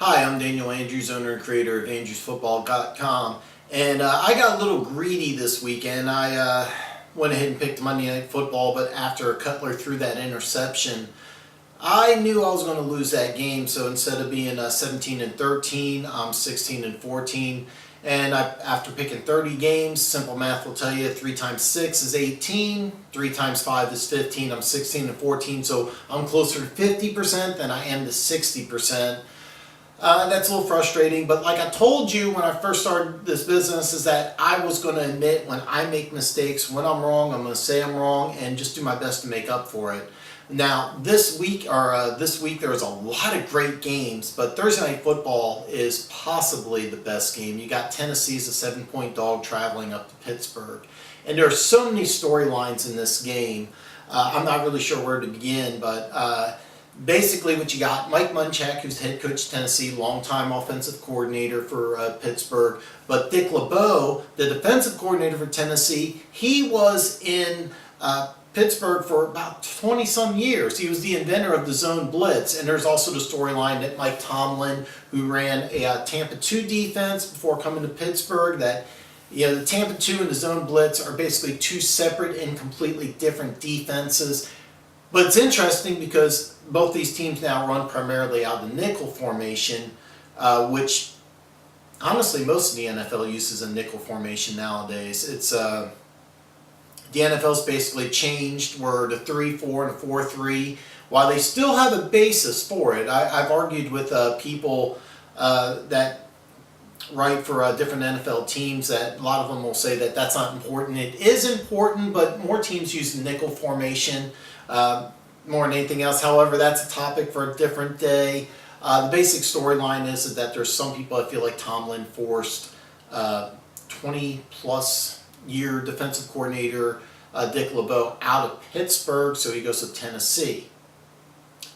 Hi, I'm Daniel Andrews, owner and creator of Andrewsfootball.com, and I got a little greedy this weekend. I went ahead and picked Monday Night Football, but after Cutler threw that interception, I knew I was going to lose that game. So instead of being 17 and 13, I'm 16 and 14. And after picking 30 games, simple math will tell you 3 times 6 is 18, 3 times 5 is 15. I'm 16 and 14, so I'm closer to 50% than I am to 60%. That's a little frustrating, but like I told you when I first started this business, is that I was going to admit when I make mistakes. When I'm wrong, I'm going to say I'm wrong and just do my best to make up for it. Now, this week there was a lot of great games, but Thursday Night Football is possibly the best game. You got Tennessee's a 7-point dog traveling up to Pittsburgh, and there are so many storylines in this game. I'm not really sure where to begin, but basically what you got, Mike Munchak, who's head coach of Tennessee, longtime offensive coordinator for Pittsburgh, but Dick LeBeau, the defensive coordinator for Tennessee, he was in Pittsburgh for about 20-some years. He was the inventor of the zone blitz, and there's also the storyline that Mike Tomlin, who ran a Tampa 2 defense before coming to Pittsburgh, that the Tampa 2 and the zone blitz are basically two separate and completely different defenses. But it's interesting because both these teams now run primarily out of the nickel formation, which honestly most of the NFL uses a nickel formation nowadays. It's the NFL's basically changed where the 3-4 and a 4-3, while they still have a basis for it. I've argued with people that write for different NFL teams that a lot of them will say that that's not important. It is important, but more teams use the nickel formation more than anything else. However, that's a topic for a different day. The basic storyline is that there's some people I feel like Tomlin forced 20-plus year defensive coordinator Dick LeBeau out of Pittsburgh, so he goes to Tennessee.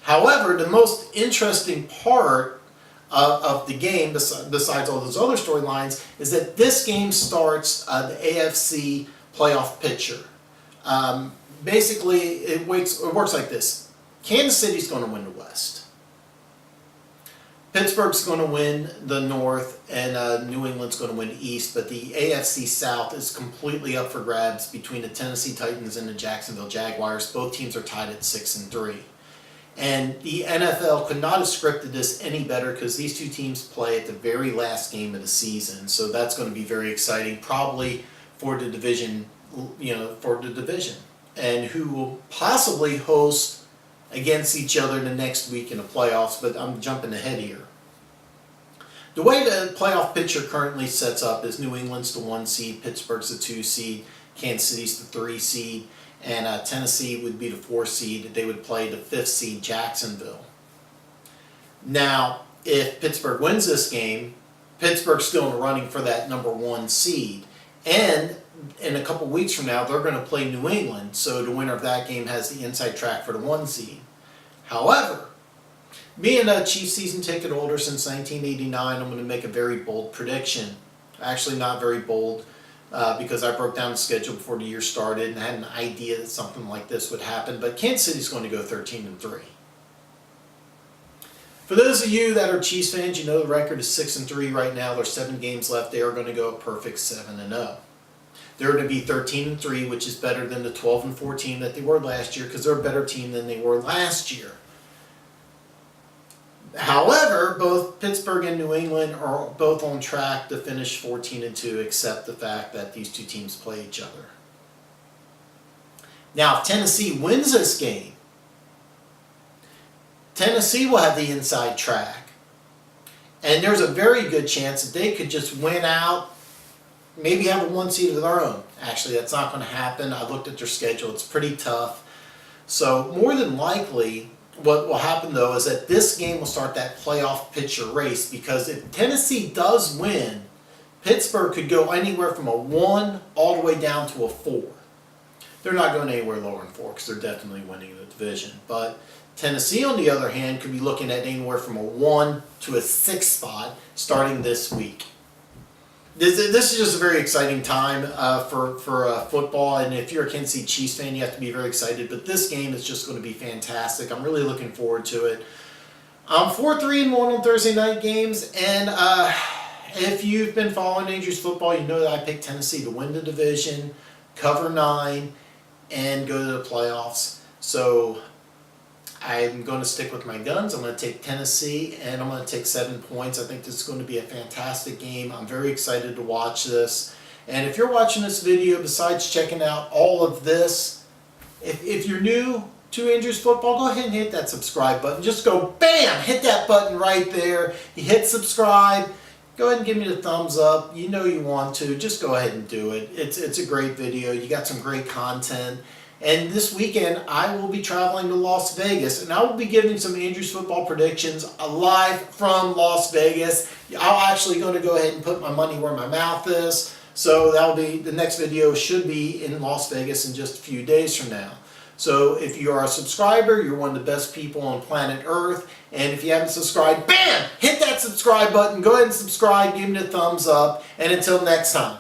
However, the most interesting part of the game, besides all those other storylines, is that this game starts the AFC playoff picture. Basically, it works like this. Kansas City's going to win the West. Pittsburgh's going to win the North, and New England's going to win the East. But the AFC South is completely up for grabs between the Tennessee Titans and the Jacksonville Jaguars. Both teams are tied at 6-3. And the NFL could not have scripted this any better because these two teams play at the very last game of the season. So that's going to be very exciting, probably for the division, and who will possibly host against each other the next week in the playoffs, but I'm jumping ahead here. The way the playoff picture currently sets up is New England's the 1 seed, Pittsburgh's the 2 seed, Kansas City's the 3 seed, and Tennessee would be the 4 seed. They would play the 5th seed, Jacksonville. Now, if Pittsburgh wins this game, Pittsburgh's still in the running for that number 1 seed, and in a couple weeks from now, they're going to play New England, so the winner of that game has the inside track for the 1 seed. However, being a Chiefs season ticket holder since 1989, I'm going to make a very bold prediction. Actually, not very bold, because I broke down the schedule before the year started and I had an idea that something like this would happen, but Kansas City's going to go 13-3. For those of you that are Chiefs fans, you know the record is 6-3 right now. There's 7 games left. They are going to go a perfect 7-0. They're going to be 13-3, which is better than the 12-14 that they were last year, because they're a better team than they were last year. However, both Pittsburgh and New England are both on track to finish 14-2, except the fact that these two teams play each other. Now, if Tennessee wins this game, Tennessee will have the inside track. And there's a very good chance that they could just win out, maybe have a 1 seed of their own. Actually, that's not going to happen. I looked at their schedule. It's pretty tough. So more than likely, what will happen, though, is that this game will start that playoff picture race, because if Tennessee does win, Pittsburgh could go anywhere from a 1 all the way down to a 4. They're not going anywhere lower than 4 because they're definitely winning the division. But Tennessee, on the other hand, could be looking at anywhere from a 1 to a 6 spot starting this week. This is just a very exciting time for football, and if you're a Kansas City Chiefs fan, you have to be very excited. But this game is just going to be fantastic. I'm really looking forward to it. I'm 4-3-1 on Thursday night games, and if you've been following Andrews football, you know that I picked Tennessee to win the division, cover 9, and go to the playoffs. So I'm going to stick with my guns. I'm going to take Tennessee, and I'm going to take 7 points. I think this is going to be a fantastic game. I'm very excited to watch this. And if you're watching this video, besides checking out all of this, if you're new to Andrews football, go ahead and hit that subscribe button. Just go bam, hit that button right there. You hit subscribe. Go ahead and give me the thumbs up. You know you want to. Just go ahead and do it. It's a great video. You got some great content. And this weekend, I will be traveling to Las Vegas, and I will be giving some Andrews football predictions live from Las Vegas. I'm actually going to go ahead and put my money where my mouth is. So that'll be, the next video should be in Las Vegas in just a few days from now. So if you are a subscriber, you're one of the best people on planet Earth. And if you haven't subscribed, bam! Hit that subscribe button. Go ahead and subscribe. Give me a thumbs up. And until next time.